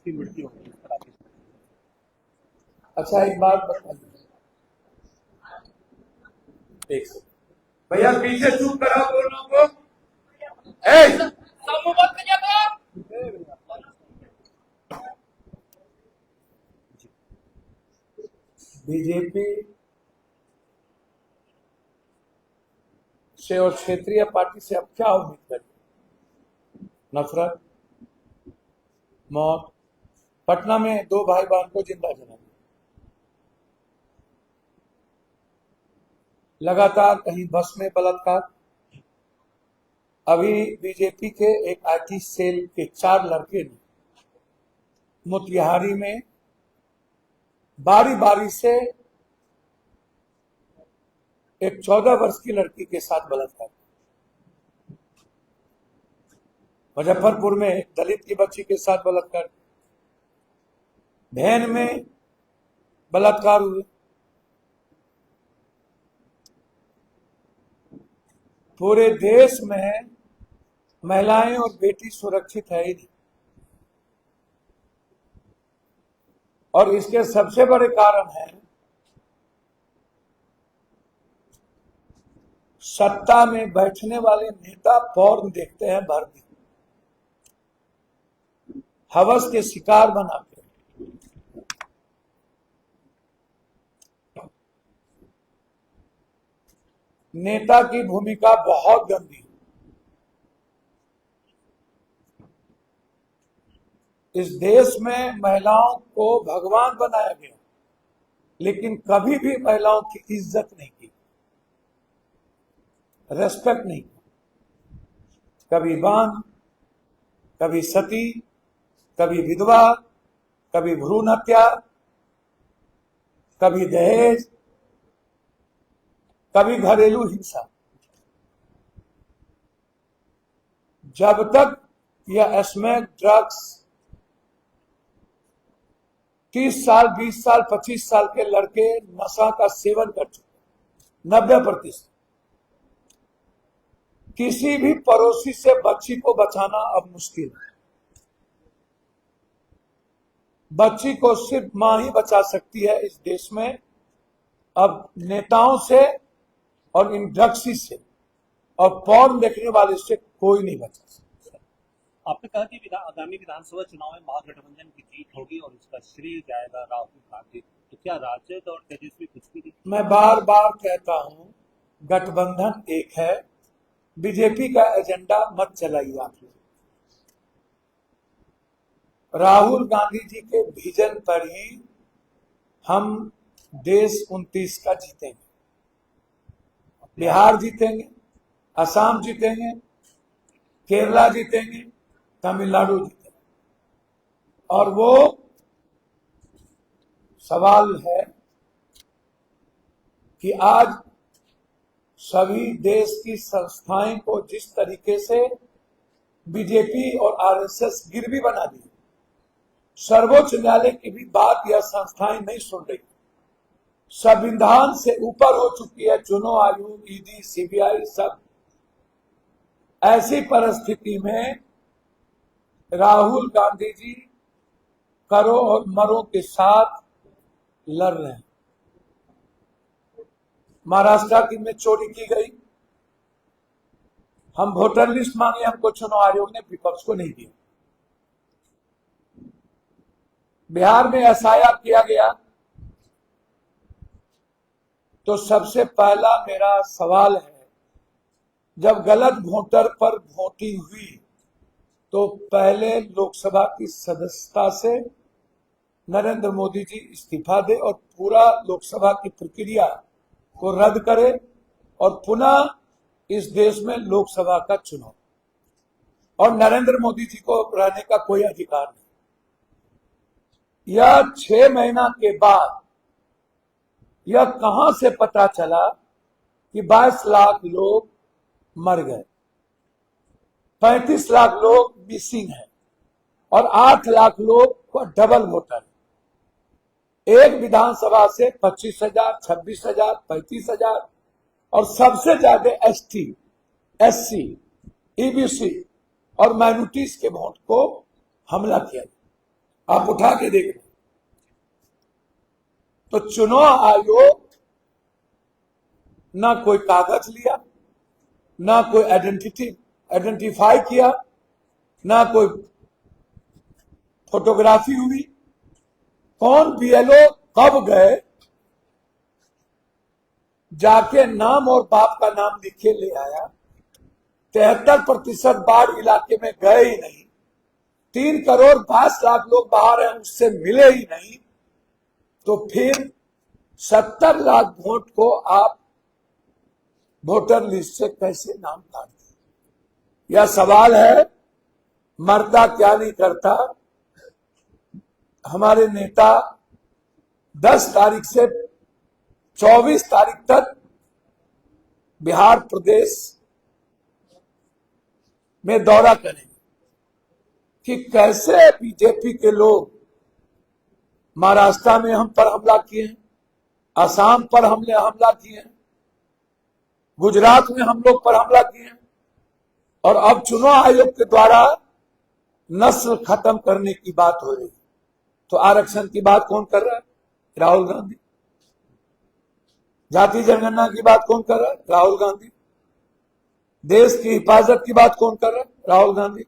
उसकी मृत्यु हो गई। अच्छा एक बात बताइए, एक सेकंड भैया पीछे चुप करा दोनों को। बीजेपी से और क्षेत्रीय पार्टी से अब क्या उम्मीद करें? नफरत, मौत। पटना में 2 भाई बहन को जिंदा जला दिया। लगातार कहीं बस में बलात्कार। अभी बीजेपी के एक आईटी सेल के 4 लड़के ने मोतिहारी में बारी बारी से एक 14 वर्ष की लड़की के साथ बलात्कार। मुजफ्फरपुर में एक दलित की बच्ची के साथ बलात्कार। वैन में बलात्कार हुए। पूरे देश में महिलाएं और बेटी सुरक्षित है ही नहीं। और इसके सबसे बड़े कारण है सत्ता में बैठने वाले नेता पॉर्न देखते हैं भर दिन, हवस के शिकार बनाते हैं। नेता की भूमिका बहुत गंदी है। इस देश में महिलाओं को भगवान बनाया गया, लेकिन कभी भी महिलाओं की इज्जत नहीं की, रेस्पेक्ट नहीं की। कभी बान, कभी सती, कभी विधवा, कभी भ्रूण हत्या, कभी दहेज, कभी घरेलू हिंसा। जब तक यह स्मैक ड्रग्स 30 साल, 20 साल, 25 साल के लड़के नशा का सेवन कर चुके, 90%। किसी भी पड़ोसी से बच्ची को बचाना अब मुश्किल है। बच्ची को सिर्फ मां ही बचा सकती है इस देश में। अब नेताओं से और इन ड्रग्सी से और पॉर्न देखने वाले से कोई नहीं बचा सकता। आपने कहा कि आगामी विधानसभा चुनाव में महागठबंधन की जीत होगी और इसका श्रेय जाएगा राहुल गांधी। तो क्या राजद और तेजस्वी कुछ भी? मैं बार बार कहता हूं, गठबंधन एक है। बीजेपी का एजेंडा मत चलाइए आप लोग। राहुल गांधी जी के विजन पर ही हम देश 29 का जीतेंगे। बिहार जीतेंगे, असम जीतेंगे, केरला जीतेंगे, तमिलनाडु जीतेंगे। और वो सवाल है कि आज सभी देश की संस्थाएं को जिस तरीके से बीजेपी और आरएसएस गिरवी बना दी, सर्वोच्च न्यायालय की भी बात यह संस्थाएं नहीं सुन रही। संविधान से ऊपर हो चुकी है चुनाव आयोग, ईडी, सीबीआई सब। ऐसी परिस्थिति में राहुल गांधी जी करो और मरो के साथ लड़ रहे हैं। महाराष्ट्र में चोरी की गई, हम वोटर लिस्ट मांगे, हमको चुनाव आयोग ने विपक्ष को नहीं दिया। बिहार में एसआईआर किया गया। तो सबसे पहला मेरा सवाल है, जब गलत वोटर पर वोटिंग हुई तो पहले लोकसभा की सदस्यता से नरेंद्र मोदी जी इस्तीफा दे और पूरा लोकसभा की प्रक्रिया को रद्द करे और पुनः इस देश में लोकसभा का चुनाव। और नरेंद्र मोदी जी को रहने का कोई अधिकार नहीं। यह 6 महीना के बाद यह कहां से पता चला कि 22 लाख लोग मर गए, 35 लाख लोग मिसिंग हैं और 8 लाख लोग को डबल वोटर। एक विधानसभा से 25,000, 26,000, 35,000 और सबसे ज्यादा एसटी, एससी, ईबीसी और माइनॉरिटीज के वोट को हमला किया। आप उठा के देख लें। तो चुनाव आयोग ना कोई कागज लिया, ना कोई आइडेंटिफाई किया, ना कोई फोटोग्राफी हुई। कौन बीएलओ कब गए, जाके नाम और बाप का नाम लिखे ले आया। 73% बाढ़ इलाके में गए ही नहीं। 3 करोड़ 5 लाख लोग बाहर हैं, उससे मिले ही नहीं। तो फिर 70 लाख वोट को आप वोटर लिस्ट से कैसे नाम काट दें? यह सवाल है। मरता क्या नहीं करता। हमारे नेता 10 तारीख से 24 तारीख तक बिहार प्रदेश में दौरा करेंगे कि कैसे बीजेपी के लोग महाराष्ट्र में हम पर हमला किए हैं, असम पर हमला किए हैं, गुजरात में हम लोग पर हमला किए हैं, और अब चुनाव आयोग के द्वारा नस्ल खत्म करने की बात हो रही है। तो आरक्षण की बात कौन कर रहा है? राहुल गांधी। जाति जनगणना की बात कौन कर रहा है? राहुल गांधी। देश की हिफाजत की बात कौन कर रहा है? Rahul Gandhi.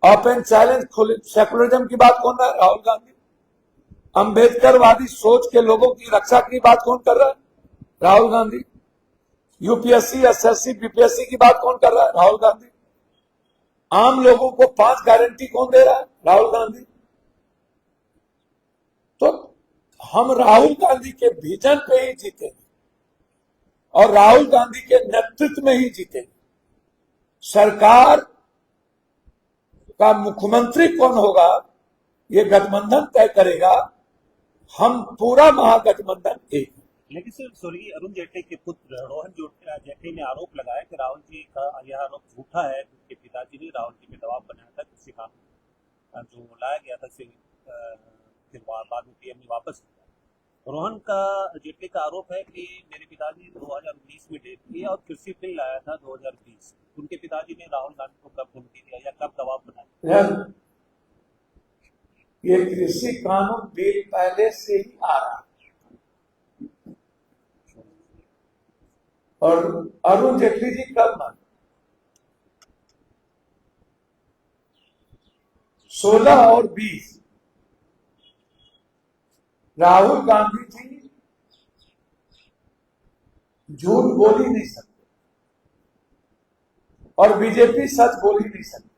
Open challenge secularism की बात कौन कर रहा है? राहुल गांधी। अंबेडकरवादी सोच के लोगों की रक्षा की बात कौन कर रहा है? Rahul Gandhi. UPSC, SSC, BPSC की बात कौन कर रहा है? राहुल गांधी। आम लोगों को 5 गारंटी कौन दे रहा है? राहुल गांधी। तो हम राहुल गांधी के विजन पे ही जीतेंगे और राहुल गांधी के नेतृत्व में ही जीतेंगे। सरकार का मुख्यमंत्री कौन होगा, ये गठबंधन तय करेगा। हम पूरा महागठबंधन एक। लेकिन सिर्फ स्वर्गीय अरुण जेटली के पुत्र रोहन जेटली ने आरोप लगाया कि राहुल जी का यह आरोप झूठा है। उनके पिताजी ने राहुल जी पे दबाव बनाया था, कृषि कानून जो लाया गया था, फिर बाद में पीएम ने वापस लिया। रोहन जेटली का आरोप है कि मेरे पिताजी 2019 में डेथ किया और कृषि बिल लाया था 2020। उनके पिताजी ने राहुल गांधी को कब धमकी दिया या कब दबाव बनाया? ये कृषि कानून बिल पहले से ही आ रहा है और अरुण जेटली जी कब माने? 16 और 20 राहुल गांधी जी झूठ बोल ही नहीं सकते और बीजेपी सच बोल ही नहीं सकती।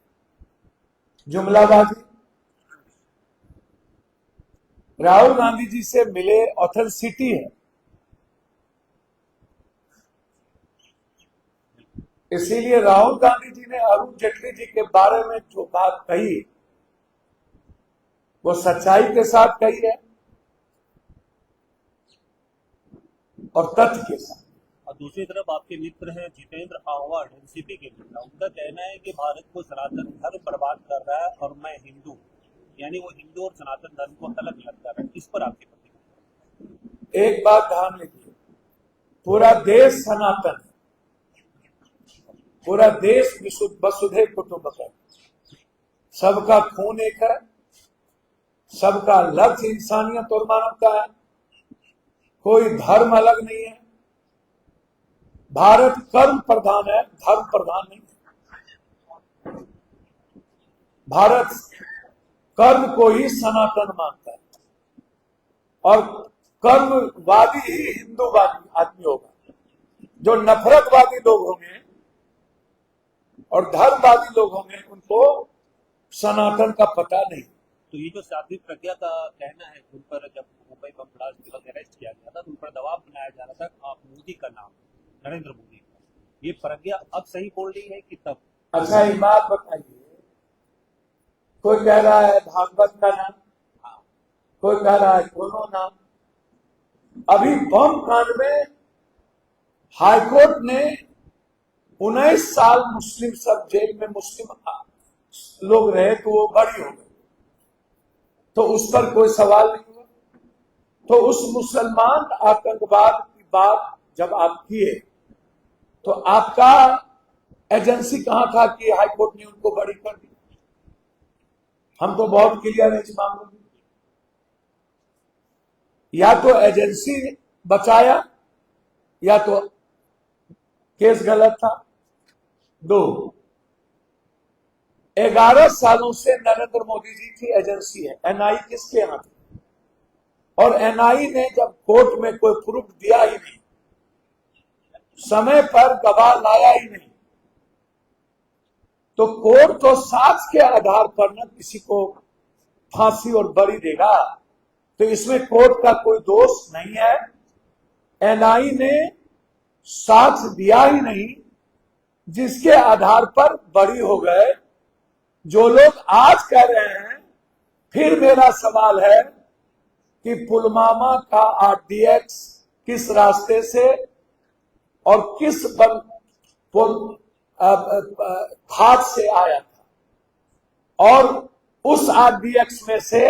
जुमलाबाजी। राहुल गांधी जी से मिले, ऑथेंटिसिटी है। इसीलिए राहुल गांधी जी ने अरुण जेटली जी के बारे में जो बात कही वो सच्चाई के साथ कही है और तथ्य के साथ। और दूसरी तरफ आपके मित्र हैं जितेंद्र आह्वान, एनसीपी के नेता। उनका कहना है कि भारत को सनातन धर्म बर्बाद कर रहा है और मैं हिंदू, यानी वो हिंदू और सनातन धर्म को अलग अलग कर रहा है। इस पर आपकी प्रतिक्रिया? एक बात ध्यान रखिए, पूरा देश सनातन है, पूरा देश वसुधैव कुटुंबकम, सबका खून एक है, सबका लक्ष्य इंसानियत और मानवता है, कोई धर्म अलग नहीं है। भारत कर्म प्रधान है, धर्म प्रधान नहीं है। भारत कर्म को ही सनातन मानता है और कर्मवादी ही हिंदूवादी आदमी होगा। जो नफरतवादी लोग होंगे और धर्मवादी लोग होंगे उनको सनातन का पता नहीं। तो ये जो साध्वी प्रज्ञा का कहना है, उन पर जब मुंबई बम ब्लास्ट के वक्त अरेस्ट किया गया था तो उन पर दबाव बनाया जा रहा था, आप मोदी का नाम, नरेंद्र मोदी का, ये प्रज्ञा अब सही बोल रही है कि तब? अच्छा एक बात बताइए, कोई कह रहा है भागवत का नाम, कोई कह रहा है दोनों नाम। अभी बम कांड में हाईकोर्ट ने 19 साल मुस्लिम सब जेल में मुस्लिम लोग रहे तो वो बरी हो गए, तो उस पर कोई सवाल नहीं हुआ। तो उस मुसलमान आतंकवाद की बात जब आप किए तो आपका एजेंसी कहां था कि हाईकोर्ट ने उनको बरी कर दी? हम तो बहुत क्लियर है इस मामले में। या तो एजेंसी बचाया या तो केस गलत था। 2, 11 सालों से नरेंद्र मोदी जी की एजेंसी है। एनआई किसके यहां थी? और एनआई ने जब कोर्ट में कोई प्रूफ दिया ही नहीं, समय पर गवाह लाया ही नहीं, तो कोर्ट तो साक्ष्य के आधार पर न किसी को फांसी और बरी देगा। तो इसमें कोर्ट का कोई दोष नहीं है। एनआई ने साक्ष्य दिया ही नहीं, जिसके आधार पर बरी हो गए। जो लोग आज कह रहे हैं, फिर मेरा सवाल है कि पुलवामा का आरडीएक्स किस रास्ते से और किस घाट से आया था, और उस आरडीएक्स में से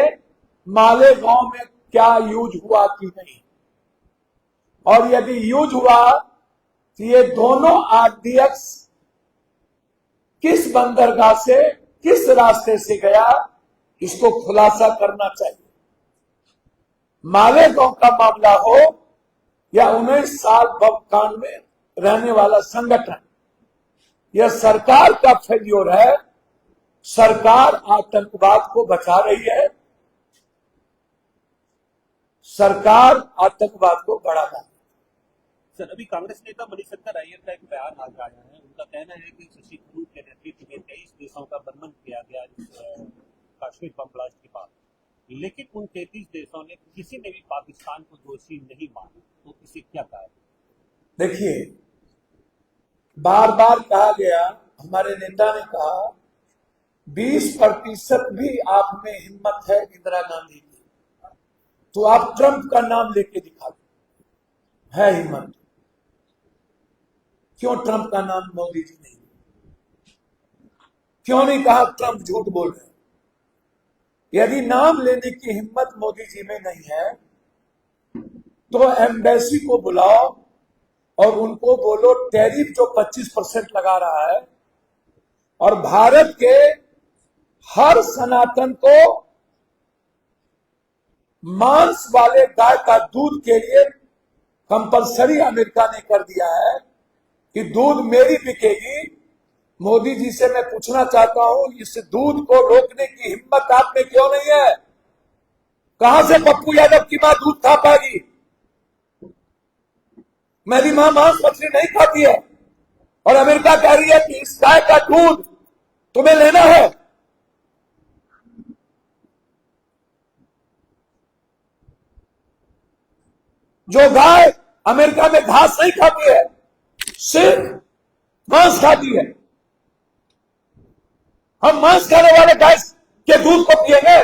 मालेगांव में क्या यूज हुआ कि नहीं, और यदि यूज हुआ तो ये दोनों आरडीएक्स किस बंदरगाह से किस रास्ते से गया, इसको खुलासा करना चाहिए। मालेगांव का मामला हो या 19 साल बम कांड में रहने वाला संगठन, यह सरकार का फेल्योर है। सरकार आतंकवाद को बचा रही है, सरकार आतंकवाद को बढ़ा रही है। सर, अभी कांग्रेस नेता मणिशंकर अय्यर का एक बयान आज आया है। उनका कहना है कि शशि थरूर के नेतृत्व में 23 देशों का बर्मन किया गया इस कश्मीर बम ब्लास्ट के बाद, लेकिन उन 33 देशों ने किसी ने भी पाकिस्तान को दोषी नहीं माना। तो इसे क्या कहा? देखिए, बार बार कहा गया, हमारे नेता ने कहा 20% भी आप में हिम्मत है इंदिरा गांधी की, तो आप ट्रंप का नाम लेके दिखा दो, है हिम्मत। क्यों ट्रंप का नाम मोदी जी नहीं? क्यों नहीं कहा ट्रंप झूठ बोल रहे हैं? यदि नाम लेने की हिम्मत मोदी जी में नहीं है, तो एम्बेसी को बुलाओ और उनको बोलो टैरिफ जो 25% लगा रहा है, और भारत के हर सनातन को मांस वाले गाय का दूध के लिए कंपलसरी अमेरिका ने कर दिया है कि दूध मेरी बिकेगी। मोदी जी से मैं पूछना चाहता हूं, इस दूध को रोकने की हिम्मत आप में क्यों नहीं है? कहां से पप्पू यादव की मां दूध खा पाएगी? मेरी मां मांस मछली नहीं खाती है, और अमेरिका कह रही है कि इस गाय का दूध तुम्हें लेना है। जो गाय अमेरिका में घास नहीं खाती है, सिर्फ मांस खाती है, हम मांस खाने वाले गाय के दूध को पिएंगे?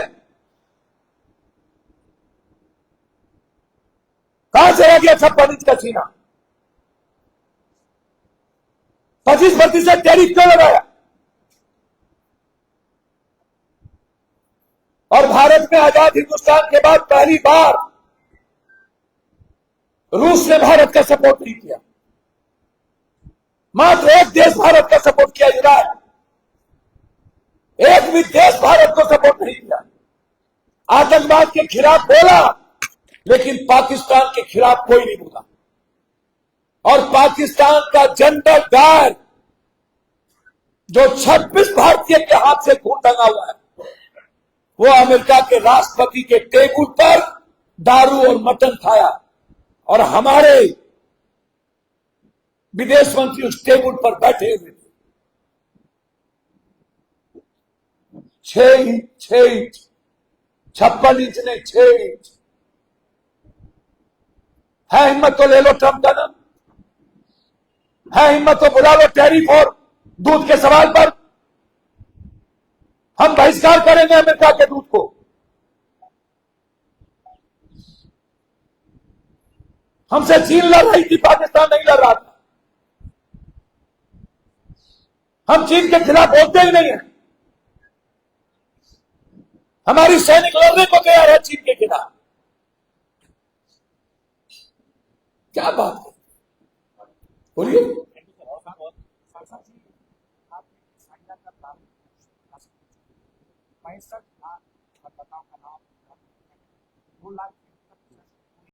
कहां से आ गया 56 इंच का छीना? 25% टैरिफ क्यों लगाया? और भारत में आजाद हिंदुस्तान के बाद पहली बार रूस ने भारत का सपोर्ट नहीं किया। मात्र एक देश भारत का सपोर्ट किया, ईरान। एक भी देश भारत को सपोर्ट नहीं किया। आतंकवाद के खिलाफ बोला, लेकिन पाकिस्तान के खिलाफ कोई नहीं बोला। और पाकिस्तान का जनरल गार्ड, जो 26 भारतीय के हाथ से खून टंगा हुआ है, वो अमेरिका के राष्ट्रपति के टेबल पर दारू और मटन खाया, और हमारे विदेश मंत्री उस टेबल पर बैठे हुए थे। 6 इंच 56 इंच नहीं, 6 इंच है हिम्मत तो ले लो ट्रंप का नाम, है हिम्मत तो बुला लो टैरिफ और दूध के सवाल पर। हम बहिष्कार करेंगे अमेरिका के दूध को। हमसे चीन लड़ रही थी, पाकिस्तान नहीं लड़ रहा था। हम चीन के खिलाफ बोलते ही नहीं है। हमारी सैनिक लड़ने को तैयार है चीन के खिलाफ। क्या बात है, बोलिए। आप would like